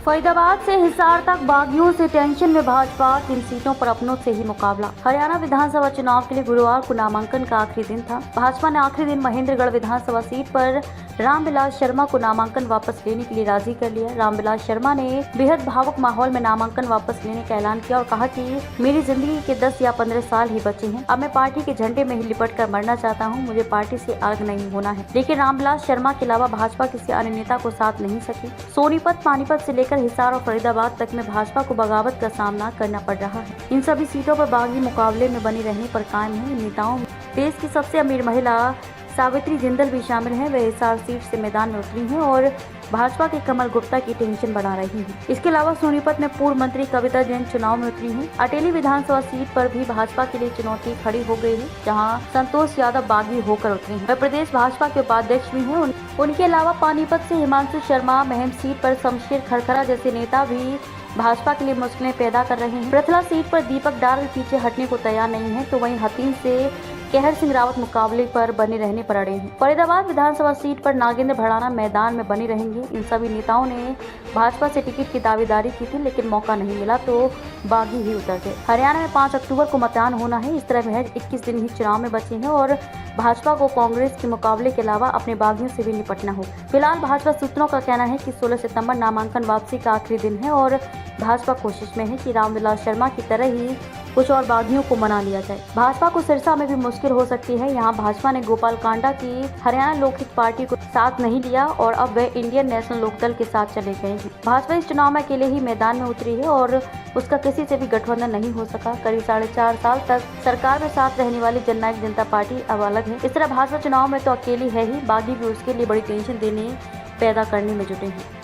फरीदाबाद से हिसार तक बागियों से टेंशन में भाजपा, 3 सीटों पर अपनों से ही मुकाबला। हरियाणा विधानसभा चुनाव के लिए गुरुवार को नामांकन का आखिरी दिन था। भाजपा ने आखिरी दिन महेंद्रगढ़ विधानसभा सीट पर रामविलास शर्मा को नामांकन वापस लेने के लिए राजी कर लिया। रामविलास शर्मा ने बेहद भावुक माहौल में नामांकन वापस लेने का ऐलान किया और कहा कि मेरी जिंदगी के 10 या 15 साल ही बचे हैं। अब मैं पार्टी के झंडे में ही लिपट कर मरना चाहता हूं। मुझे पार्टी से अलग नहीं होना है। लेकिन रामविलास शर्मा के अलावा भाजपा किसी अन्य नेता को साथ नहीं सकी। सोनीपत, पानीपत से लेकर हिसार और फरीदाबाद तक में भाजपा को बगावत का सामना करना पड़ रहा है। इन सभी सीटों पर बागी मुकाबले में बनी रहने पर कायम है। इन नेताओं में देश की सबसे अमीर महिला सावित्री जिंदल भी शामिल हैं। वे हिसार सीट से मैदान में उतरी हैं और भाजपा के कमल गुप्ता की टेंशन बढ़ा रही हैं। इसके अलावा सोनीपत में पूर्व मंत्री कविता जैन चुनाव में उतरी हैं। अटेली विधानसभा सीट पर भी भाजपा के लिए चुनौती खड़ी हो गई है, जहां संतोष यादव बागी होकर उतरे हैं। वे प्रदेश भाजपा के उपाध्यक्ष भी हैं। उनके अलावा पानीपत से हिमांशु शर्मा, महम सीट पर शमशेर खरखरा जैसे नेता भी भाजपा के लिए मुश्किलें पैदा कर रहे हैं। पृथला सीट पर दीपक डार पीछे हटने को तैयार नहीं है, तो वहीं हथीन से कहर सिंह रावत मुकाबले पर बने रहने पर अड़े हैं। फरीदाबाद विधानसभा सीट पर नागेंद्र भड़ाना मैदान में बने रहेंगे। इन सभी नेताओं ने भाजपा से टिकट की दावेदारी की थी, लेकिन मौका नहीं मिला तो बागी ही उतर गए। हरियाणा में 5 अक्टूबर को मतदान होना है। इस तरह महज 21 दिन ही चुनाव में बचे हैं और भाजपा को कांग्रेस के मुकाबले के अलावा अपने बागियों से भी निपटना हो। फिलहाल भाजपा सूत्रों का कहना है कि 16 सितंबर नामांकन वापसी का आखिरी दिन है और भाजपा कोशिश में है कि रामविलास शर्मा की तरह ही कुछ और बागियों को मना लिया जाए। भाजपा को सिरसा में भी मुश्किल हो सकती है। यहाँ भाजपा ने गोपाल कांडा की हरियाणा लोकहित पार्टी को साथ नहीं लिया और अब वे इंडियन नेशनल लोकदल के साथ चले गए हैं। भाजपा इस चुनाव में अकेले ही मैदान में उतरी है और उसका किसी से भी गठबंधन नहीं हो सका। करीब 4.5 साल तक सरकार में साथ रहने वाली जननायक जनता पार्टी अब अलग है। इस तरह भाजपा चुनाव में तो अकेली है ही, बागी भी उसके लिए बड़ी टेंशन देने पैदा करने में जुटे हैं।